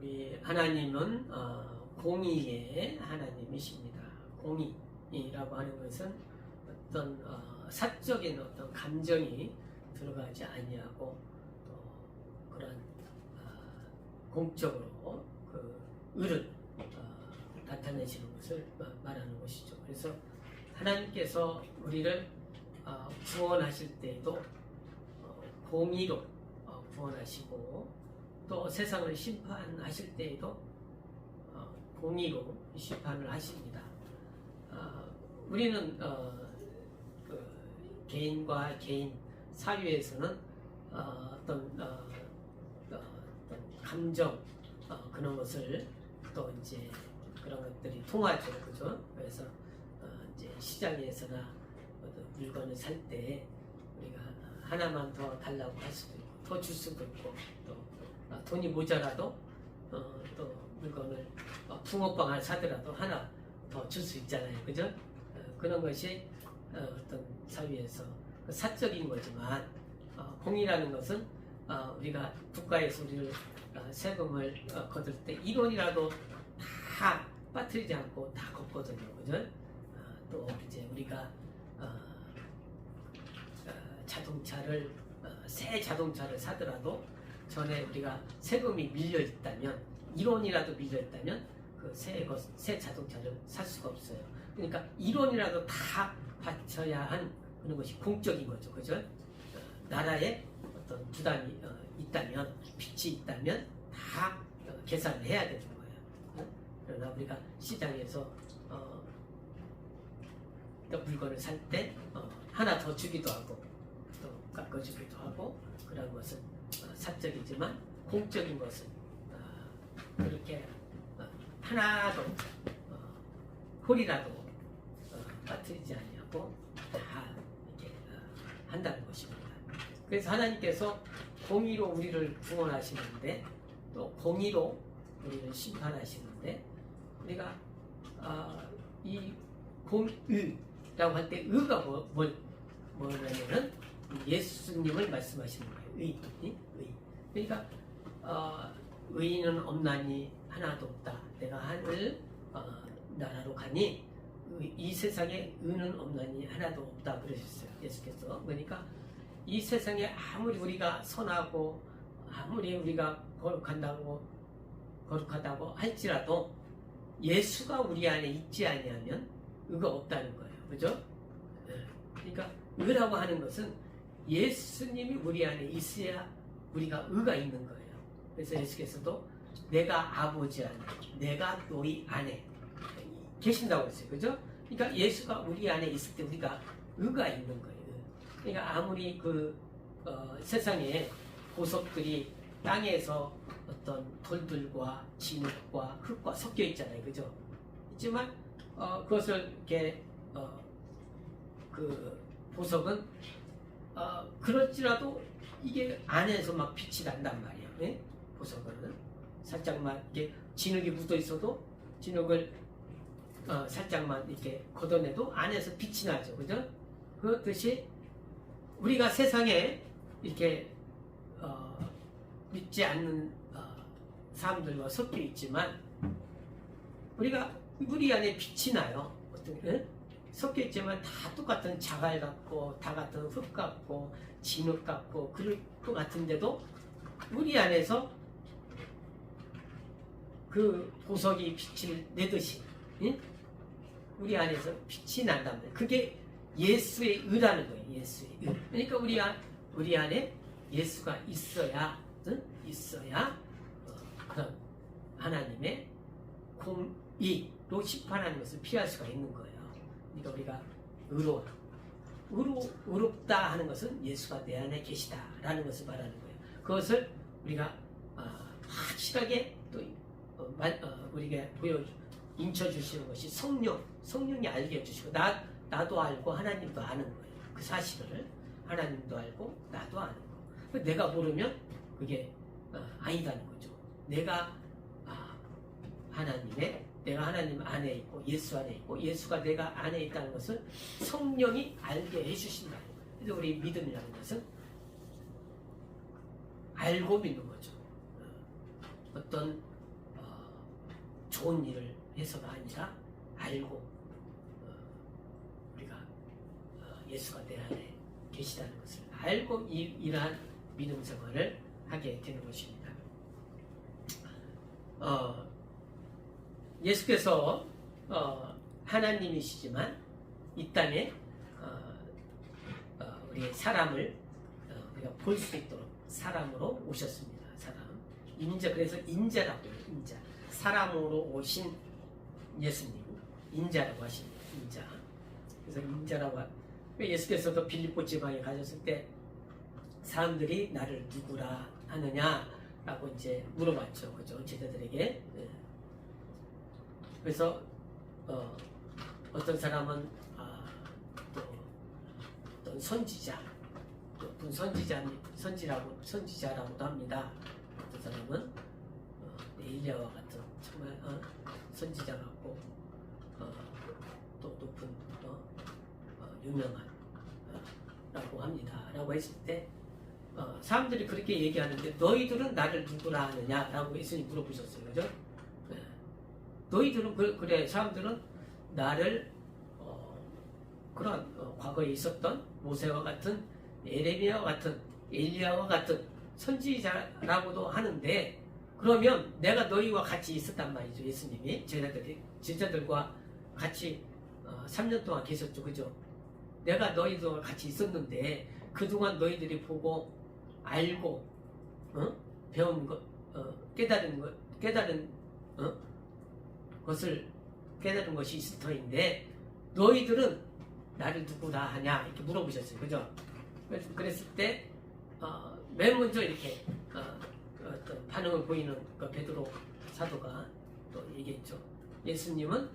우리 하나님은 공의의 하나님이십니다. 공의라고 하는 것은 어떤 사적인 어떤 감정이 들어가지 아니하고 또 그런 공적으로 그 의를 나타내시는 것을 말하는 것이죠. 그래서 하나님께서 우리를 구원하실 때에도 공의로 구원하시고 또 세상을 심판하실 때에도 공의로 심판을 하십니다. 우리는 그 개인과 개인 사회에서는 어떤 감정 그런 것을 또 이제 그런 것들이 통하죠, 그죠? 그래서 이제 시장에서나 물건을 살 때 우리가 하나만 더 달라고 할 수도 있고 더 줄 수도 있고 또 돈이 모자라도 또 물건을 붕어빵을 사더라도 하나 더 줄 수 있잖아요, 그죠? 그런 것이 어떤 사회에서 사적인 거지만 공이라는 것은 우리가 국가에서 우리를 세금을 거둘 때 1원이라도 다 빠뜨리지 않고 다 걷거든요, 그죠? 또 이제 우리가 자동차를 새 자동차를 사더라도 전에 우리가 세금이 밀려 있다면 1원이라도 밀려 있다면 그 새 자동차를 살 수가 없어요. 그러니까 1원이라도 다 바쳐야 한 그런 것이 공적인 거죠, 그죠? 나라에 어떤 부담이 있다면 빚이 있다면 다 계산을 해야 되는 거예요. 그러나 우리가 시장에서 물건을 살 때 하나 더 주기도 하고 또 깎아주기도 하고 그런 것은 사적이지만 공적인 것은 그렇게 하나도 홀이라도 빠뜨리지 아니하고 다 이렇게 한다는 것입니다. 그래서 하나님께서 공의로 우리를 구원하시는데 또 공의로 우리를 심판하시는데 우리가 이 공의라고 할 때 의가 뭐냐면은 예수님을 말씀하시는 거예요. 의. 그러니까 의인은 없나니 하나도 없다. 내가 하늘 나라로 가니 이 세상에 의는 없나니 하나도 없다 그러셨어요, 예수께서. 그러니까 이 세상에 아무리 우리가 선하고 아무리 우리가 거룩하다고 할지라도 예수가 우리 안에 있지 아니하면 의가 없다는 거예요, 그죠? 그러니까 의라고 하는 것은 예수님이 우리 안에 있어야 우리가 의가 있는 거예요. 그래서 예수께서도 내가 아버지 안에, 내가 너희 안에 계신다고 했어요, 그죠? 그러니까 예수가 우리 안에 있을 때 우리가 의가 있는 거예요. 그러니까 아무리 그 세상에 보석들이 땅에서 어떤 돌들과 진흙과 흙과 섞여 있잖아요, 그죠? 있지만 그것을 이렇게 그 보석은 그럴지라도 이게 안에서 막 빛이 난단 말이에요. 네? 보석은 살짝만 이렇게 진흙이 묻어 있어도 진흙을 살짝만 이렇게 걷어내도 안에서 빛이 나죠, 그죠? 그렇듯이 우리가 세상에 이렇게 믿지 않는 사람들과 섞여 있지만 우리가 우리 안에 빛이 나요. 어떤 섞여 있지만 다 똑같은 자갈 같고 다 같은 흙 같고 진흙 같고 그럴 것 같은데도 우리 안에서 그 보석이 빛을 내듯이 우리 안에서 빛이 난단 말이에요. 그게 예수의 의라는 거예요. 예수의 의. 그러니까 우리 안에 예수가 있어야 그런 하나님의 공의로 심판하는 것을 피할 수가 있는 거예요. 그러니까 우리가 의롭다 하는 것은 예수가 내 안에 계시다라는 것을 말하는 거예요. 그것을 우리가 확실하게 또 우리가 인쳐주시는 것이 성령이 알게 해주시고 나도 알고 하나님도 아는 거예요. 그 사실을 하나님도 알고 나도 아는 거. 내가 모르면 그게 아니다는 거죠. 내가 하나님 안에 있고 예수 안에 있고 예수가 내가 안에 있다는 것을 성령이 알게 해주신다는 거예요. 그래서 우리 믿음이라는 것은 알고 믿는 거죠. 어떤 좋은 일을 해서가 아니라 알고 우리가 예수가 내 안에 계시다는 것을 알고 이러한 믿음 생활을 하게 되는 것입니다. 예수께서 하나님이시지만 이 땅에 우리 사람을 우리가 볼 수 있도록 사람으로 오셨습니다. 사람 인자, 그래서 인자라고 해요. 인자, 사람으로 오신 예수님, 인자라고 하십니다. 인자. 그래서 인자라고 예수께서도 빌립보 지방에 가셨을 때 사람들이 나를 누구라 하느냐라고 이제 물어봤죠. 그죠? 제자들에게. 그래서 어떤 사람은 또 어떤 선지자, 또 어떤 선지자라고도 합니다. 어떤 사람은 엘리야와 같은 정말 선지자 같고 또 높은 유명한 라고 합니다. 라고 했을 때 사람들이 그렇게 얘기하는데 너희들은 나를 누구라 하느냐 라고 예수님이 물어보셨어요. 그죠? 너희들은 그래 사람들은 나를 그런 과거에 있었던 모세와 같은 에레미야와 같은 엘리야와 같은 선지자라고도 하는데 그러면 내가 너희와 같이 있었단 말이죠. 예수님이 제자들과 같이 3년 동안 계셨죠. 그죠? 내가 너희들과 같이 있었는데 그동안 너희들이 보고 알고 배운 것, 깨달은 것이 있을 터인데 너희들은 나를 누구라 하냐 이렇게 물어보셨어요. 그죠? 그랬을 때 맨 먼저 이렇게 어떤 반응을 보이는 베드로 사도가 또 얘기했죠. 예수님은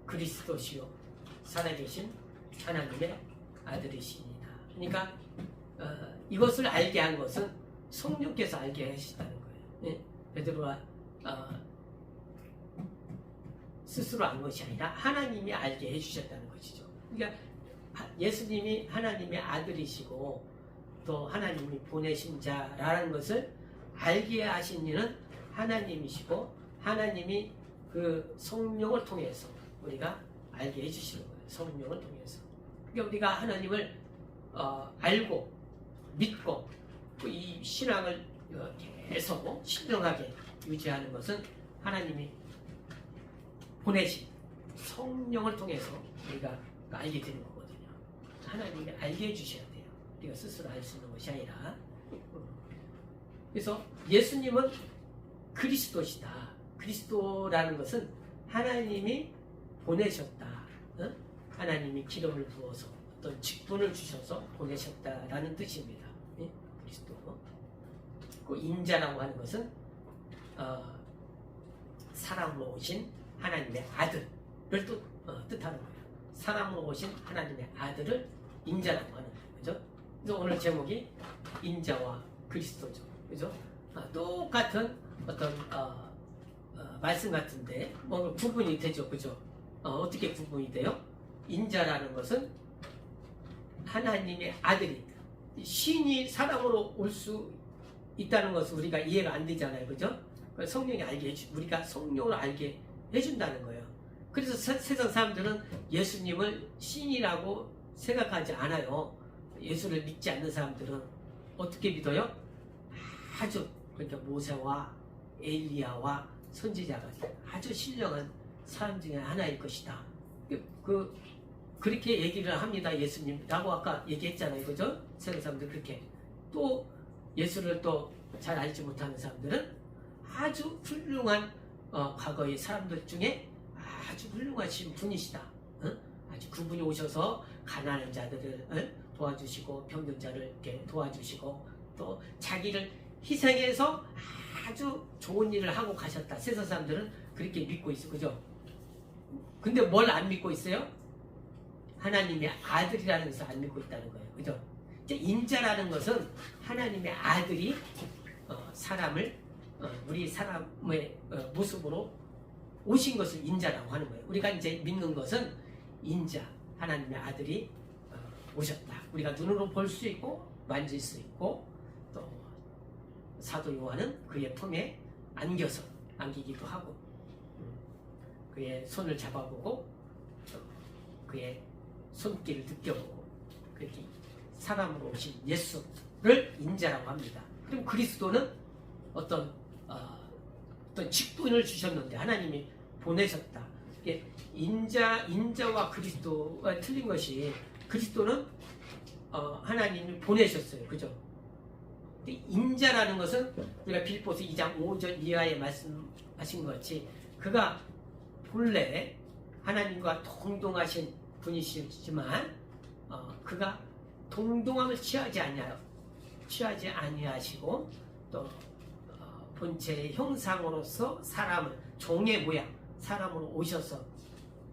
그리스도시요 살아계신 하나님의 아들이십니다. 그러니까 이것을 알게 한 것은 성령께서 알게 하셨다는 거예요. 예? 베드로가 스스로 안 것이 아니라 하나님이 알게 해주셨다는 것이죠. 그러니까 예수님이 하나님의 아들이시고 또 하나님이 보내신 자라는 것을 알게 하신 이는 하나님이시고 하나님이 그 성령을 통해서 우리가 알게 해주시는 거예요. 성령을 통해서. 그러니까 우리가 하나님을 알고 믿고 이 신앙을 계속 신령하게 유지하는 것은 하나님이 보내신 성령을 통해서 우리가 알게 되는 거거든요. 하나님이 알게 해주셔야 돼요. 우리가 스스로 알 수 있는 것이 아니라. 그래서 예수님은 그리스도시다. 그리스도라는 것은 하나님이 보내셨다. 하나님이 기름을 부어서 어떤 직분을 주셔서 보내셨다라는 뜻입니다. 그리스도. 그 인자라고 하는 것은 사람으로 오신 하나님의 아들을 뜻하는 거예요. 사람으로 오신 하나님의 아들을 인자라고 하는 거예요. 그죠? 그래서 오늘 제목이 인자와 그리스도죠. 그죠? 똑같은 어떤 말씀 같은데 뭐 구분이 되죠. 그죠? 어떻게 구분이 돼요? 인자라는 것은 하나님의 아들이 신이 사람으로 올 수 있다는 것은 우리가 이해가 안 되잖아요. 그죠? 성령이 알게 우리가 성령을 알게 해준다는 거예요. 그래서 세상 사람들은 예수님을 신이라고 생각하지 않아요. 예수를 믿지 않는 사람들은 어떻게 믿어요? 아주 그러니까 모세와 엘리야와 선지자가 아주 신령한 사람 중에 하나일 것이다. 그렇게 얘기를 합니다. 예수님라고 아까 얘기했잖아요. 그죠? 세상 사람들 그렇게. 또 예수를 또 잘 알지 못하는 사람들은 아주 훌륭한 과거의 사람들 중에 아주 훌륭하신 분이시다. 아주 그분이 오셔서 가난한 자들을 도와주시고 병든 자를 이렇게 도와주시고 또 자기를 희생해서 아주 좋은 일을 하고 가셨다. 세상 사람들은 그렇게 믿고 있어. 그죠? 근데 뭘 안 믿고 있어요? 하나님의 아들이라는 것을 안 믿고 있다는 거예요. 그죠? 인자라는 것은 하나님의 아들이 사람을 우리 사람의 모습으로 오신 것을 인자라고 하는 거예요. 우리가 이제 믿는 것은 인자, 하나님의 아들이 오셨다. 우리가 눈으로 볼 수 있고 만질 수 있고 또 사도 요한은 그의 품에 안기기도 하고 그의 손을 잡아보고 그의 손길을 느껴보고 그렇게 사람으로 오신 예수를 인자라고 합니다. 그럼 그리스도는 어떤 직분을 주셨는데 하나님이 보내셨다. 이게 인자와 그리스도가 틀린 것이 그리스도는 하나님이 보내셨어요. 그죠? 인자라는 것은 우리가 빌립보서 2장 5절 이하에 말씀하신 것 같이 그가 본래 하나님과 동등하신 분이시지만 그가 동등함을 취하지 아니하시고 또 본체의 형상으로서 사람을 종의 모양 사람으로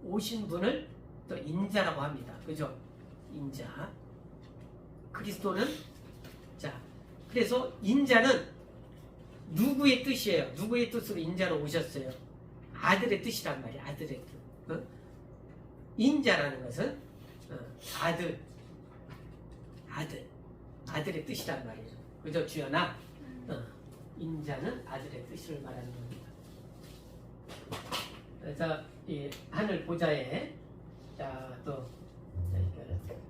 오신 분을 또 인자라고 합니다. 그죠? 인자. 그리스도는 자 그래서 인자는 누구의 뜻이에요? 누구의 뜻으로 인자로 오셨어요? 아들의 뜻이란 말이에요. 아들의 뜻. 인자라는 것은 아들의 뜻이란 말이에요. 그죠? 주연아. 인자는 아들의 뜻을 말하는 겁니다. 그래서 이 하늘 보좌에 또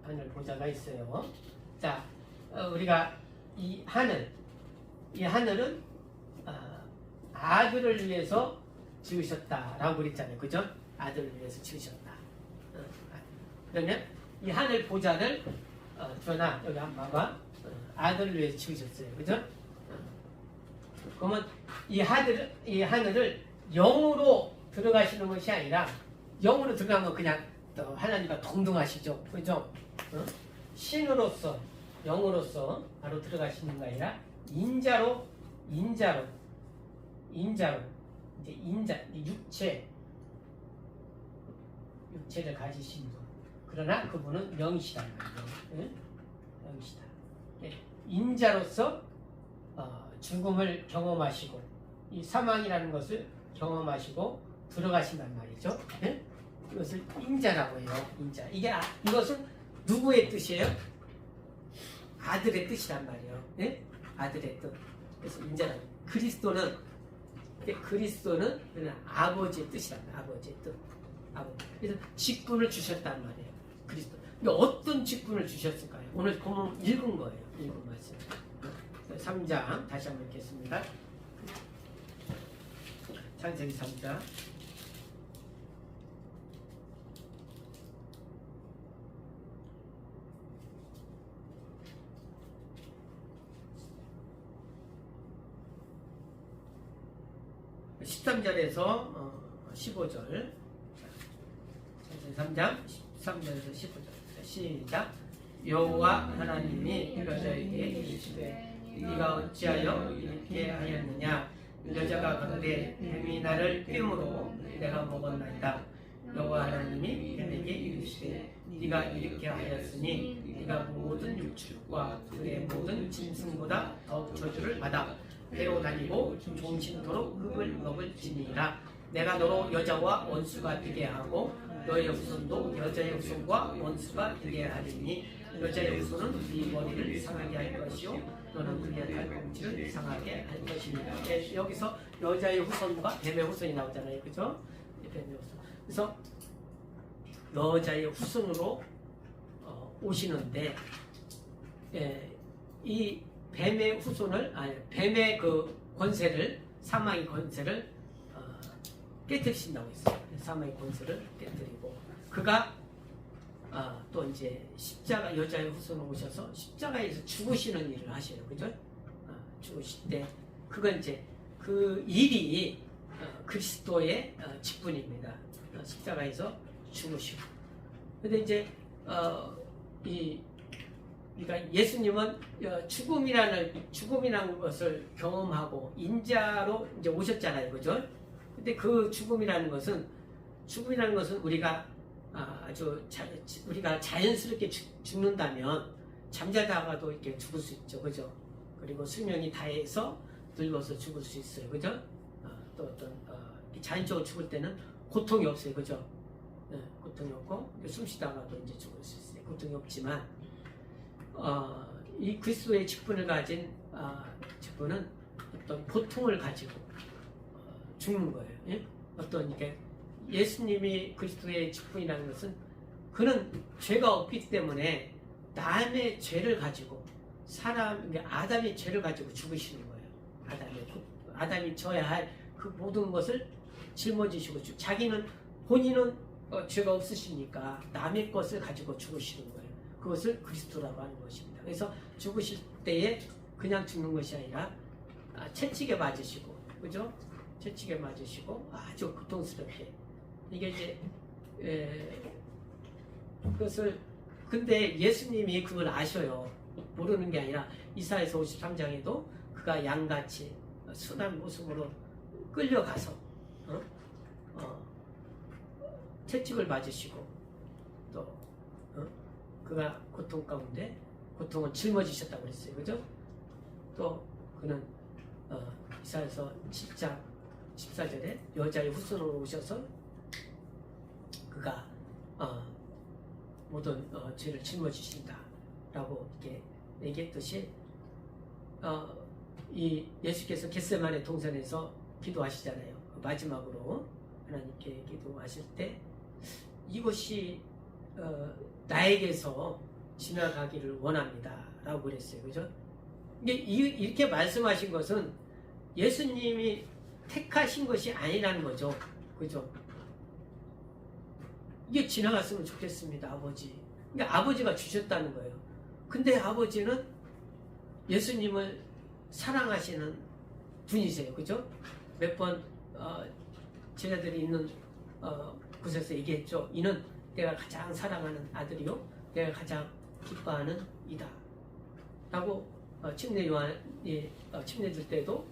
하늘 보좌가 있어요. 자, 우리가 이 하늘은 아들을 위해서 지으셨다라고 그랬잖아요. 그죠? 아들을 위해서 지으셨다. 그러면 이 하늘 보좌를 주연아 여기 한번 봐봐. 아들을 위해서 지으셨어요. 그죠? 그러면 이 하늘을 영으로 들어가시는 것이 아니라 영으로 들어간 건 그냥 하나님과 동등하시죠. 그죠? 신으로서 영으로서 바로 들어가시는 게 아니라 인자로 이제 육체를 가지신 분. 그러나 그분은 영이시단 말이에요. 영이시다. 인자로서 죽음을 경험하시고 이 사망이라는 것을 경험하시고 들어가신단 말이죠. 이것을 인자라고 해요. 인자. 이것은 누구의 뜻이에요? 아들의 뜻이란 말이에요. 아들의 뜻. 그래서 인자는 그리스도는 아버지의 뜻이란 말이에요. 아버지의 뜻. 그래서 직분을 주셨단 말이에요. 그리스도. 어떤 직분을 주셨을까요? 오늘 보면 읽은 거예요. 읽은 말씀. 3장 다시 한번 읽겠습니다. 창세기 3장 13절에서 15절 3장 13절에서 15절 시작. 여호와 하나님이 여자에게 이르시되 네가 어찌하여 이렇게 하였느냐 여자가 그런데 뱀이 나를 꿰므로 내가 먹었나이다. 여호와 하나님이 뱀에게 이르시되 네가 이렇게 하였으니 네가 모든 육축과 들의 모든 짐승보다 더욱 저주를 받아 배로 다니고 종신토록 흙을 먹을지니라. 내가 너로 여자와 원수가 되게 하고 너의 후손도 여자의 후손과 원수가 되게 하리니 여자의 후손은 네 머리를 상하게 할 것이요 너는 그의 발꿈치를 상하게 할 것이니라. 여기서 여자의 후손과 뱀의 후손이 나오잖아요. 그죠? 뱀의 후손. 그래서 여자의 후손으로 오시는데 이 뱀의 후손을 뱀의 그 권세를 사망의 권세를 깨뜨리신다고 했어요. 사망의 권세를 깨뜨리고 그가 또 이제 십자가 여자의 후손으로 오셔서 십자가에서 죽으시는 일을 하셔요. 그죠? 죽으실 때 그건 이제 그 일이 그리스도의 직분입니다. 십자가에서 죽으시고. 근데 이제 그러니까 예수님은 죽음이라는 것을 경험하고 인자로 이제 오셨잖아요. 그죠? 근데 그 죽음이라는 것은 우리가 우리가 자연스럽게 죽는다면 잠자다가도 이렇게 죽을 수 있죠. 그죠? 그리고 수명이 다해서 늙어서 죽을 수 있어요. 그죠? 또 어떤 자연적으로 죽을 때는 고통이 없어요. 그죠? 고통이 없고 숨 쉬다가도 이제 죽을 수 있어요. 고통이 없지만 이 그리스도의 직분을 가진 직분은 어떤 고통을 가지고 죽는 거예요. 예? 어떤 이게 예수님이 그리스도의 직분이라는 것은 그는 죄가 없기 때문에 남의 죄를 가지고 아담의 죄를 가지고 죽으시는 거예요. 아담이 져야 할 그 모든 것을 짊어지시고 자기는 본인은 죄가 없으시니까 남의 것을 가지고 죽으시는 거예요. 그것을 그리스도라고 하는 것입니다. 그래서 죽으실 때에 그냥 죽는 것이 아니라 채찍에 맞으시고, 그죠? 채찍에 맞으시고 아주 고통스럽게 이게 이제 그것을 근데 예수님이 그걸 아셔요. 모르는 게 아니라 이사야서 53장에도 그가 양같이 순한 모습으로 끌려가서 채찍을 맞으시고 또 그가 고통 가운데 고통을 짊어지셨다고 그랬어요. 그죠? 또 그는 이사야서 7장 14절에 여자의 후손으로 오셔서 그가 모든 죄를 짊어지신다 라고 이렇게 얘기했듯이 이 예수께서 겟세마네 동산에서 기도하시잖아요. 마지막으로 하나님께 기도하실 때 이것이 나에게서 지나가기를 원합니다 라고 그랬어요. 그죠? 이렇게 말씀하신 것은 예수님이 택하신 것이 아니라는 거죠. 그죠? 이게 지나갔으면 좋겠습니다, 아버지. 그러니까 아버지가 주셨다는 거예요. 근데 아버지는 예수님을 사랑하시는 분이세요. 그죠? 몇 번 제자들이 있는 곳에서 얘기했죠. 이는 내가 가장 사랑하는 아들이요 내가 가장 기뻐하는 이다 라고 침례 요한이 침례 줄 때도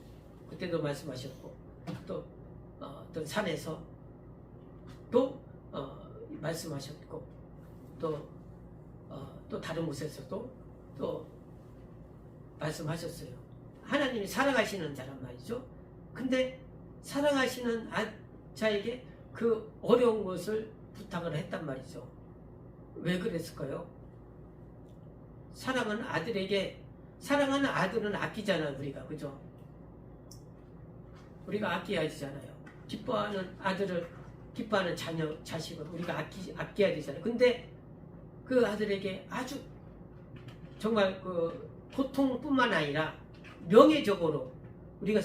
그때도 말씀하셨고 또 어떤 산에서 또 말씀하셨고 또 다른 곳에서도 또 말씀하셨어요. 하나님이 사랑하시는 자란 말이죠. 근데 사랑하시는 자에게 그 어려운 것을 부탁을 했단 말이죠. 왜 그랬을까요? 사랑하는 아들은 아끼잖아요. 우리가. 그죠? 우리가 아껴야 되잖아요. 기뻐하는 자식을 우리가 아껴야 되잖아요. 근데 그 아들에게 아주 정말 그 고통뿐만 아니라 명예적으로 우리가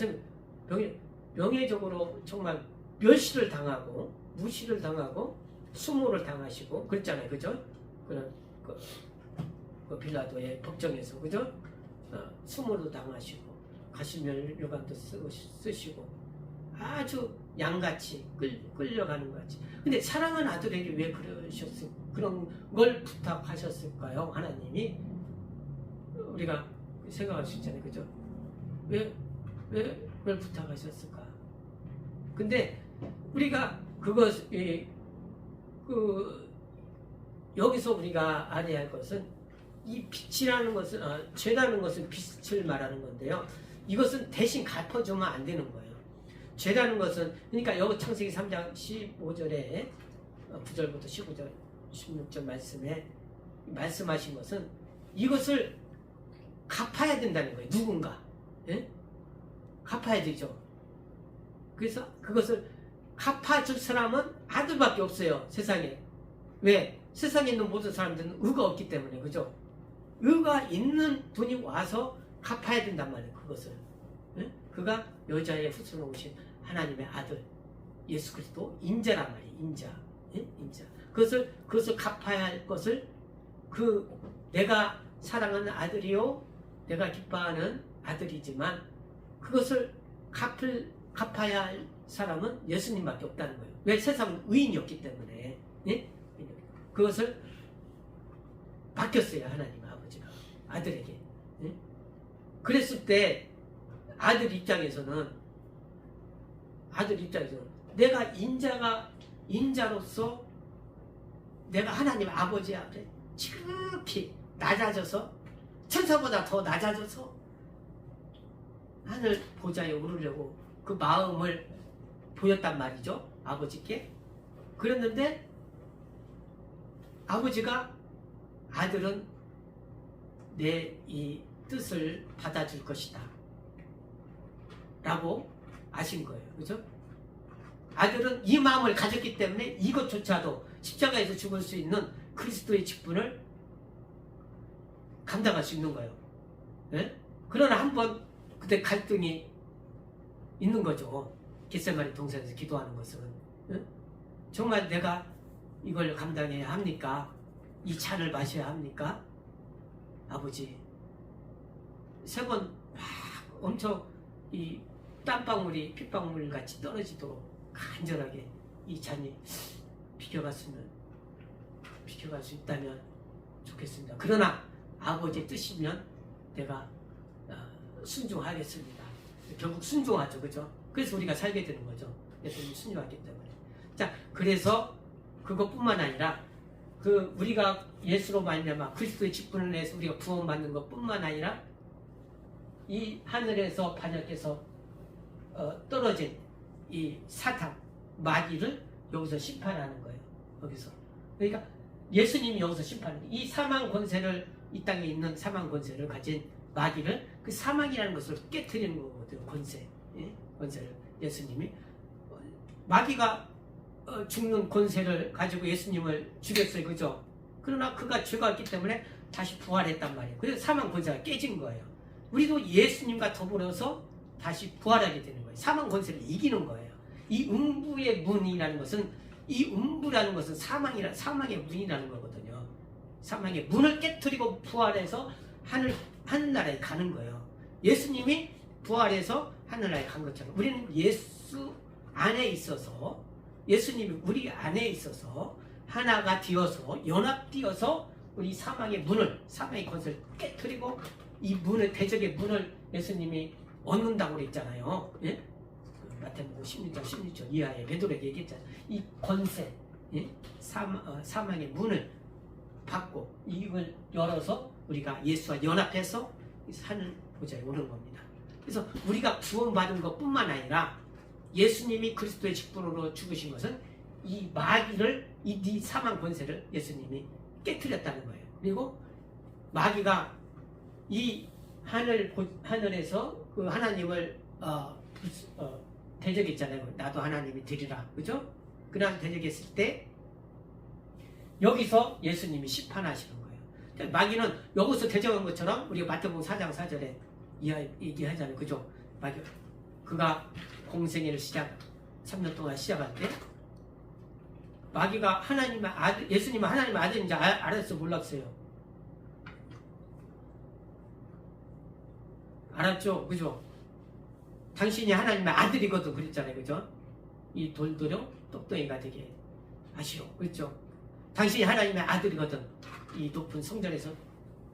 명예적으로 정말 멸시를 당하고 무시를 당하고 수모를 당하시고 그랬잖아요. 그죠? 그런 그 빌라도의 법정에서 그죠? 수모도 당하시고 가시멸 요관도 쓰시고 아주 양같이 끌려가는 것 같이. 근데 사랑하는 아들에게 왜 그런 걸 부탁하셨을까요? 하나님이 우리가 생각할 수 있잖아요. 그죠? 왜 그걸 부탁하셨을까? 근데 우리가 여기서 우리가 알아야 할 것은 이 빛이라는 것은 죄라는 것은 빛을 말하는 건데요. 이것은 대신 갚아주면 안 되는 거예요. 죄라는 것은 그러니까 여기 창세기 3장 15절에 9절부터 15절 16절 말씀에 말씀하신 것은 이것을 갚아야 된다는 거예요. 누군가. 예? 갚아야 되죠. 그래서 그것을 갚아줄 사람은 아들밖에 없어요. 세상에. 왜? 세상에 있는 모든 사람들은 의가 없기 때문에. 그죠? 의가 있는 분이 와서 갚아야 된단 말이에요. 그것을. 예? 그가 여자의 후손으로 오신 하나님의 아들 예수 그리스도 인자란 말이에요. 인자. 예? 인자. 그것을 갚아야 할 것을 내가 사랑하는 아들이요 내가 기뻐하는 아들이지만 그것을 갚아야 할 사람은 예수님밖에 없다는 거예요. 왜? 세상은 의인이 없기 때문에. 예? 그것을 맡겼어요. 하나님 아버지가 아들에게. 예? 그랬을 때 아들 입장에서는 내가 인자로서 내가 하나님 아버지 앞에 지극히 낮아져서 천사보다 더 낮아져서 하늘 보좌에 오르려고 그 마음을 보였단 말이죠. 아버지께. 그랬는데 아버지가 아들은 내 이 뜻을 받아줄 것이다. 라고 아신 거예요. 그죠? 아들은 이 마음을 가졌기 때문에 이것조차도 십자가에서 죽을 수 있는 그리스도의 직분을 감당할 수 있는 거예요. 예? 그러나 한번 그때 갈등이 있는 거죠. 겟세마네 동산에서 기도하는 것은. 예? 정말 내가 이걸 감당해야 합니까? 이 잔을 마셔야 합니까? 아버지, 세 번 막 엄청 이 땀방울이 핏방울 같이 떨어지도록 간절하게 이 잔이 비켜갈 수 있다면 좋겠습니다. 그러나 아버지의 뜻이면 내가 순종하겠습니다. 결국 순종하죠. 그죠? 그래서 우리가 살게 되는 거죠. 예수님이 순종하기 때문에. 자, 그래서 그것뿐만 아니라 우리가 예수로 말미암아 그리스도의 직분을 내서 우리가 구원받는 것뿐만 아니라 이 하늘에서 반역해서 떨어진 이 사탄 마귀를 여기서 심판하는 거예요. 여기서. 그러니까 예수님이 여기서 심판하는 거예요. 이 사망 권세를, 이 땅에 있는 사망 권세를 가진 마귀를, 그 사망이라는 것을 깨트리는 거거든요. 권세. 예? 권세를 예수님이. 마귀가 죽는 권세를 가지고 예수님을 죽였어요. 그죠? 그러나 그가 죄가 있기 때문에 다시 부활했단 말이에요. 그래서 사망 권세가 깨진 거예요. 우리도 예수님과 더불어서 다시 부활하게 되는 거예요. 사망 권세를 이기는 거예요. 이 음부의 문이라는 것은, 이 음부라는 것은 사망의 문이라는 거거든요. 사망의 문을 깨트리고 부활해서 하늘나라에 가는 거예요. 예수님이 부활해서 하늘나라에 간 것처럼 우리는 예수 안에 있어서, 예수님이 우리 안에 있어서 하나가 되어서 연합되어서 우리 사망의 권세를 깨트리고 이 문을, 대적의 문을 예수님이 얻는다고 그랬잖아요. 예? 마태복음 16장 이하에 베드로에게 얘기했잖아요. 이 권세, 예? 사망의 문을 받고 이걸 열어서 우리가 예수와 연합해서 하늘 보좌에 오는 겁니다. 그래서 우리가 구원받은 것뿐만 아니라 예수님이 그리스도의 직분으로 죽으신 것은 이 마귀를, 이 사망 권세를 예수님이 깨트렸다는 거예요. 그리고 마귀가 이 하늘에서 그 하나님을 대적했잖아요. 나도 하나님이 되리라. 그죠? 그냥 대적했을 때 여기서 예수님이 심판하시는 거예요. 마귀는 여기서 대적한 것처럼 우리가 마태복음 4장 4절에 얘기하잖아요. 그죠? 마귀, 그가 공생애를 3년 동안 시작할 때 마귀가 하나님의 아들, 예수님은 하나님의 아들인지 알았어요? 몰랐어요? 알았죠? 그죠? 당신이 하나님의 아들이거든 그랬잖아요. 그죠? 이 돌도령 똑똑이가 되게 하시오. 그렇죠? 당신이 하나님의 아들이거든 이 높은 성전에서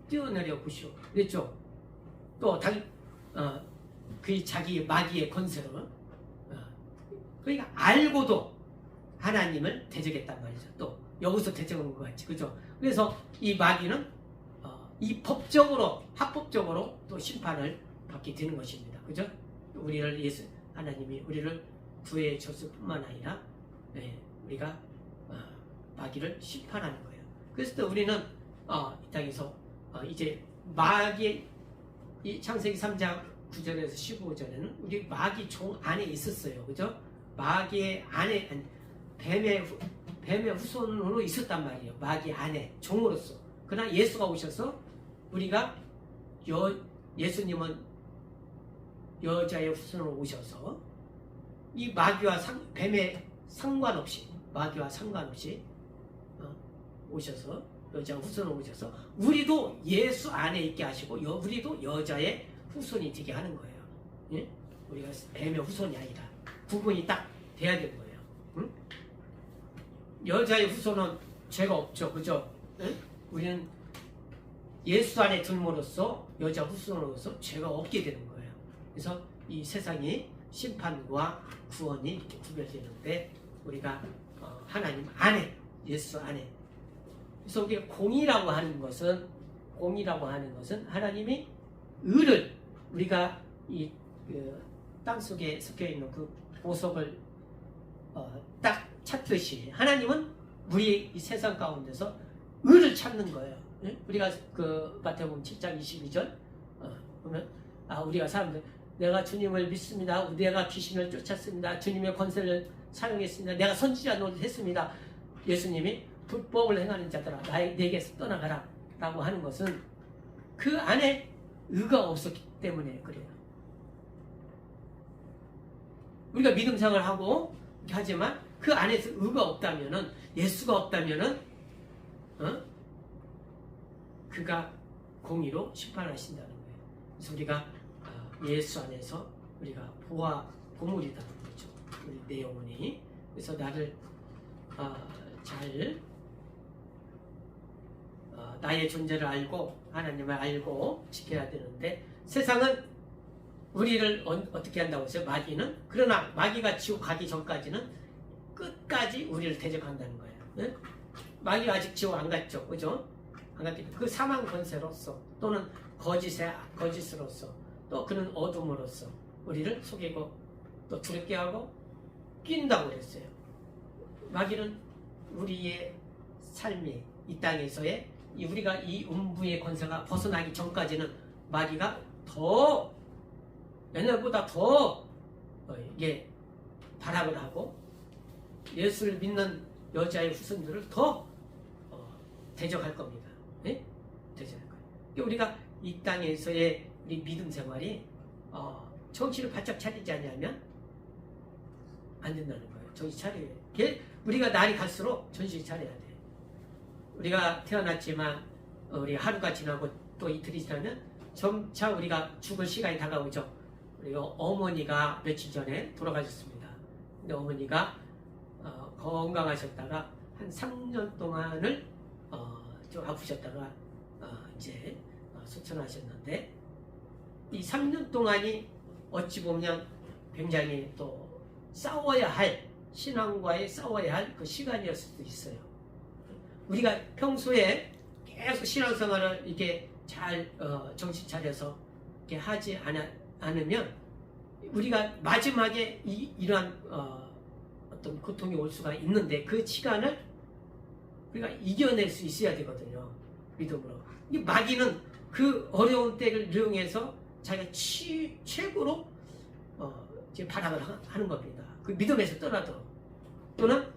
뛰어내려 보시오. 그랬죠? 또 그 자기 마귀의 권세로 그러니까 알고도 하나님을 대적했단 말이죠. 또 여기서 대적한 것 같지. 그죠? 그래서 이 마귀는 이 합법적으로 또 심판을 받게 되는 것입니다. 그죠? 하나님이 우리를 구해 줬을 뿐만 아니라 우리가 마귀를 심판하는 거예요. 그래서 또 우리는 이 땅에서 이제 마귀의 이 창세기 3장 9절에서 15절에는 우리 마귀 종 안에 있었어요. 그죠? 마귀의 안에 뱀의 후손으로 있었단 말이에요. 마귀 안에 종으로서. 그러나 예수가 오셔서 우리가 예수님은 여자의 후손으로 오셔서 이 마귀와 뱀의 상관없이 오셔서 여자 후손으로 오셔서 우리도 예수 안에 있게 하시고 우리도 여자의 후손이 되게 하는 거예요. 예? 우리가 뱀의 후손이 아니라 구분이 딱 돼야 되는 거예요. 응? 여자의 후손은 죄가 없죠. 그죠? 응? 우리는 예수 안에 들므로써 여자 후손으로서 죄가 없게 되는 거예요. 그래서 이 세상이 심판과 구원이 이렇게 구별되는데 우리가 하나님 안에, 예수 안에. 그래서 우리가 공이라고 하는 것은 하나님이 의를, 우리가 이 땅속에 섞여 있는 그 보석을 딱 찾듯이 하나님은 우리 이 세상 가운데서 의를 찾는 거예요. 우리가 그 마태복음 7장 22절 보면 우리가 사람들 내가 주님을 믿습니다. 내가 귀신을 쫓았습니다. 주님의 권세를 사용했습니다. 내가 선지자 노릇 했습니다. 예수님이 불법을 행하는 자들아 내게서 떠나가라 라고 하는 것은 그 안에 의가 없었기 때문에 그래요. 우리가 믿음 생활을 하고 하지만 그 안에서 의가 없다면은, 예수가 없다면은 그가 공의로 심판하신다는 거예요. 그래서 우리가 예수 안에서 우리가 보물이다는 거죠. 우리 내 영혼이. 그래서 나를 잘 나의 존재를 알고 하나님을 알고 지켜야 되는데, 세상은 우리를 어떻게 한다고 했어요? 마귀는. 그러나 마귀가 지옥 가기 전까지는 끝까지 우리를 대적한다는 거예요. 네? 마귀가 아직 지옥 안 갔죠, 그죠? 안 갔기 때문에 그 사망 권세로서 또는 거짓으로서 또 그는 어둠으로서 우리를 속이고 또 두렵게 하고 낀다고 그랬어요. 마귀는 우리의 삶이 이 땅에서의 우리가 이 음부의 권세가 벗어나기 전까지는 마귀가 더 옛날보다 더 이게 발악을 하고 예수를 믿는 여자의 후손들을 더 대적할 겁니다. 네? 대적할 거예요. 그러니까 우리가 이 땅에서의 우리 믿음 생활이 정신을 바짝 차리지 않으면 안 된다는 거예요. 정신 차려야 돼. 우리가 날이 갈수록 정신 차려야 돼. 우리가 태어났지만 우리 하루가 지나고 또 이틀이 지나면 점차 우리가 죽을 시간이 다가오죠. 우리가 어머니가 며칠 전에 돌아가셨습니다. 근데 어머니가 건강하셨다가 한 3년 동안을 좀 아프셨다가 이제 소천하셨는데, 이 3년 동안이 어찌 보면 굉장히 또 싸워야 할, 신앙과의 싸워야 할 그 시간이었을 수도 있어요. 우리가 평소에 계속 신앙생활을 이렇게 잘 정신 차려서 이렇게 하지 않으면 우리가 마지막에 이러한 어떤 고통이 올 수가 있는데, 그 시간을 우리가 이겨낼 수 있어야 되거든요. 믿음으로. 이 마귀는 그 어려운 때를 이용해서 자기가 최고로 이제 발악을 하는 겁니다. 그 믿음에서 떠나도록, 또는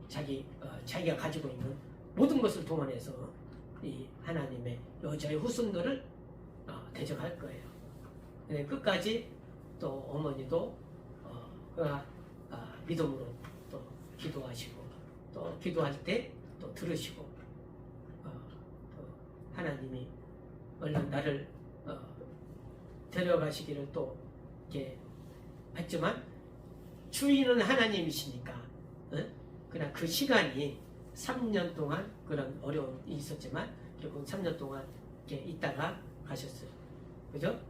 자기가 가지고 있는 모든 것을 동원해서 이 하나님의 여자의 후손들을 대적할 거예요. 끝까지 또 어머니도 믿음으로 또 기도하시고, 또 기도할 때 또 들으시고, 또 하나님이 얼른 나를 데려가시기를 또 이렇게 했지만, 주인은 하나님이시니까 그냥 그 시간이 3년 동안 그런 어려움이 있었지만 결국 3년 동안 이렇게 있다가 가셨어요. 그죠?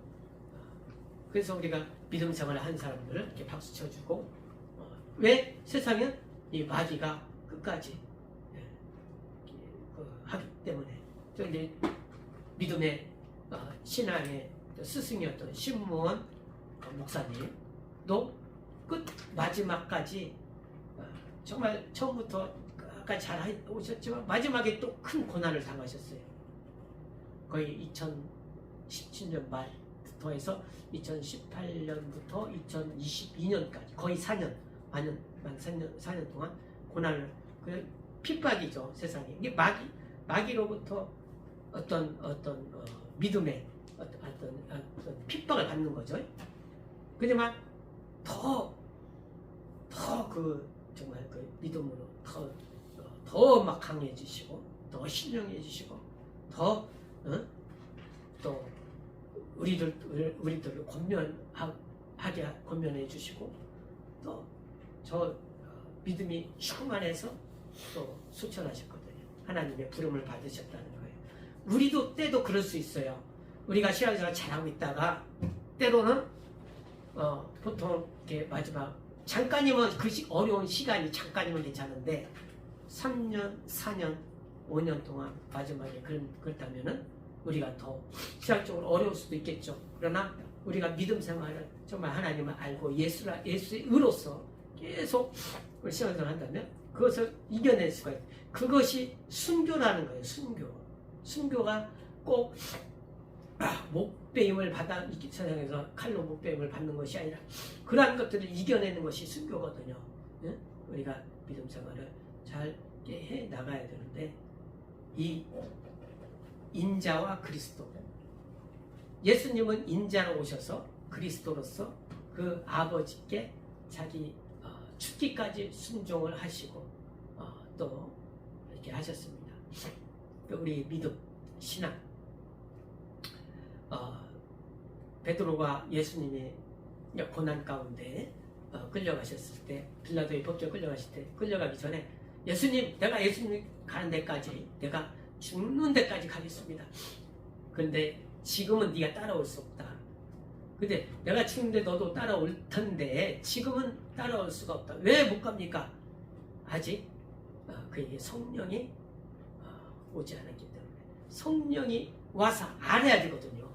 그래서 우리가 믿음 생활을 한 사람들을 이렇게 박수 쳐주고, 왜? 세상은 이 마귀가 끝까지 하기 때문에. 저기 믿음의 신앙의 스승이었던 신무원 목사님도 끝 마지막까지 정말 처음부터 끝까지 잘 오셨지만 마지막에 또 큰 고난을 당하셨어요. 거의 2017년 말부터 해서 2018년부터 2022년까지 거의 4년, 만 4년 동안 고난을, 핍박이죠, 세상에. 이게 마귀로부터 어떤 믿음의 어떤 핍박을 받는 거죠. 그지만 더 정말 그 믿음으로 더 막 강해지시고, 더 신령해지시고, 더 또 우리들을 권면해 주시고, 또 저 믿음이 충만해서 또 수천하셨거든요. 하나님의 부름을 받으셨다는 거예요. 우리도 때도 그럴 수 있어요. 우리가 신앙생활 잘하고 있다가 때로는 보통 이렇게 마지막 잠깐이면 어려운 시간이 잠깐이면 괜찮은데 3년, 4년, 5년 동안 마지막에 그렇다면은 우리가 더 신앙적으로 어려울 수도 있겠죠. 그러나 우리가 믿음 생활을 정말 하나님을 알고 예수의 의로서 계속 신앙생활을 한다면 그것을 이겨낼 수가 있어요. 그것이 순교라는 거예요. 순교가 꼭 목배임을 받아 이 세상에서 칼로 목배임을 받는 것이 아니라 그러한 것들을 이겨내는 것이 순교거든요. 예? 우리가 믿음 생활을 잘 해 나가야 되는데 이 인자와 그리스도, 예수님은 인자로 오셔서 그리스도로서 그 아버지께 자기 죽기까지 순종을 하시고 또 이렇게 하셨습니다. 우리 믿음, 신앙, 베드로가 예수님이 고난 가운데 끌려가셨을 때, 빌라도의 법정에 끌려가실 때, 끌려가기 전에 예수님, 내가 예수님 가는 데까지, 내가 죽는 데까지 가겠습니다. 근데 지금은 네가 따라올 수 없다. 근데 내가 죽는데 너도 따라올 텐데 지금은 따라올 수가 없다. 왜 못 갑니까? 아직 그에게 성령이 오지 않았기 때문에. 성령이 와서 알아야 되거든요.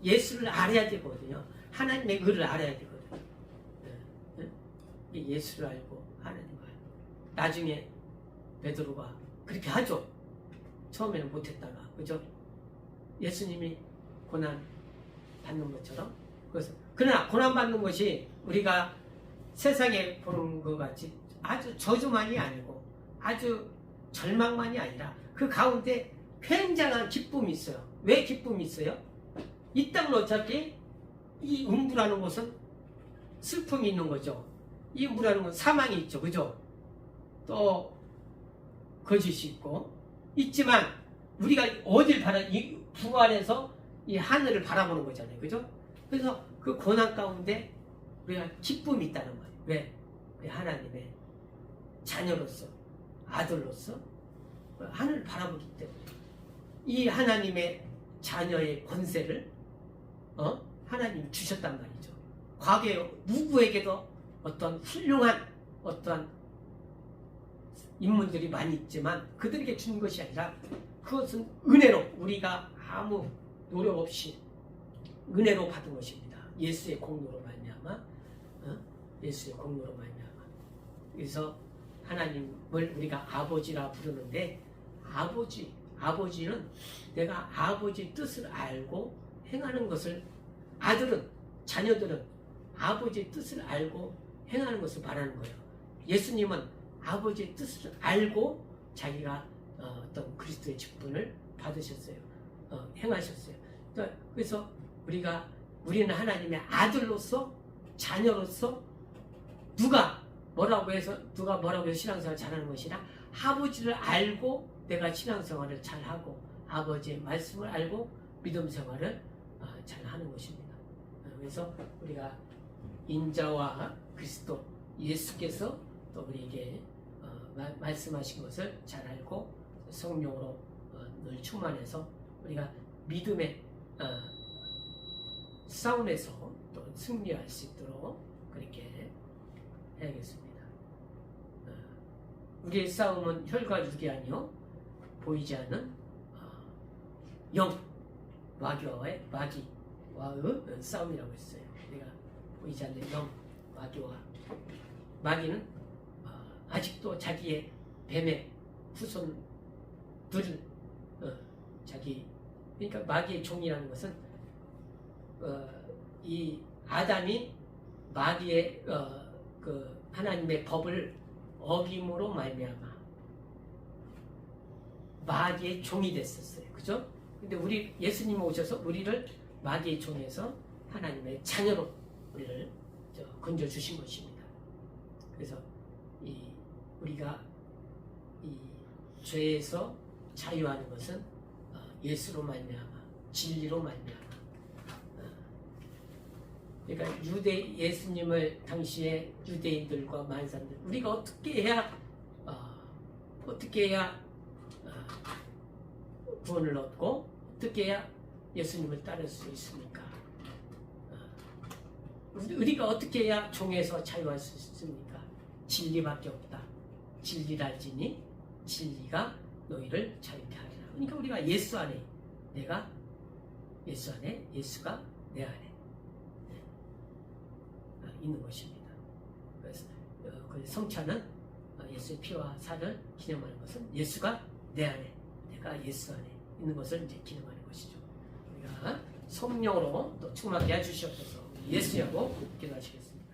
예수를 알아야 되거든요. 하나님의 의를 알아야 되거든요. 예수를 알고 하나님을 알고. 나중에 베드로가 그렇게 하죠. 처음에는 못했다가, 그죠? 예수님이 고난 받는 것처럼. 그래서 그러나 고난 받는 것이 우리가 세상에 보는 것 같이 아주 저주만이 아니고 아주 절망만이 아니라 그 가운데 굉장한 기쁨이 있어요. 왜 기쁨이 있어요? 이 땅은 어차피 이 음부라는 것은 슬픔이 있는 거죠. 이 음부라는 건 사망이 있죠. 그죠? 또 거짓이 있고 있지만 우리가 어딜 이 부활해서 이 하늘을 바라보는 거잖아요. 그죠? 그래서 그 고난 가운데 우리가 기쁨이 있다는 거예요. 왜? 하나님의 자녀로서, 아들로서 하늘을 바라보기 때문에 이 하나님의 자녀의 권세를 하나님이 주셨단 말이죠. 과거에 누구에게도 어떤 훌륭한 어떤 인물들이 많이 있지만 그들에게 준 것이 아니라 그것은 은혜로, 우리가 아무 노력 없이 은혜로 받은 것입니다. 예수의 공로로 말미암아, 예수의 공로로 말미암아. 그래서 하나님을 우리가 아버지라 부르는데 아버지는 내가 아버지의 뜻을 알고 행하는 것을, 아들은, 자녀들은 아버지의 뜻을 알고 행하는 것을 말하는 거예요. 예수님은 아버지의 뜻을 알고 자기가 어떤 그리스도의 직분을 받으셨어요. 행하셨어요. 그래서 우리는 하나님의 아들로서, 자녀로서 누가 뭐라고 해서 신앙생활을 잘하는 것이라 아버지를 알고 내가 신앙생활을 잘하고 아버지의 말씀을 알고 믿음 생활을 잘하는 것입니다. 그래서 우리가 인자와 그리스도, 예수께서 또 우리에게 말씀하신 것을 잘 알고 성령으로 늘 충만해서 우리가 믿음의 싸움에서 또 승리할 수 있도록 그렇게 해야겠습니다. 우리의 싸움은 혈과 육이 아니요 보이지 않는 영, 마귀와의 싸움이라고 했어요. 우리가 보이지 않는 영, 마귀는 아직도 자기의 뱀의 후손들을 그러니까 마귀의 종이라는 것은 이 아담이 마귀의 그 하나님의 법을 어김으로 말미암아 마귀의 종이 됐었어요. 그죠? 근데 예수님이 오셔서 우리를 마귀의 종에서 하나님의 자녀로 우리를 건져 주신 것입니다. 그래서 우리가 이 죄에서 자유하는 것은 예수로 말미암아, 진리로 말미암아. 그러니까 예수님을 당시에 유대인들과 많은 사람들, 우리가 어떻게 해야 구원을 얻고 어떻게 해야 예수님을 따를 수 있습니까? 우리가 어떻게 해야 종에서 자유할 수 있습니까? 진리밖에 없다. 진리를 알지니 진리가 너희를 자유케 하리라. 그러니까 우리가 예수 안에, 내가 예수 안에, 예수가 내 안에 있는 것입니다. 그래서 그 성찬은 예수의 피와 살을 기념하는 것은 예수가 내 안에, 내가 예수 안에 있는 것을 이제 기념하는 것이죠. 우리가 성령으로 또 충만케 해주시옵소서. 예수님으로 기도하시겠습니다.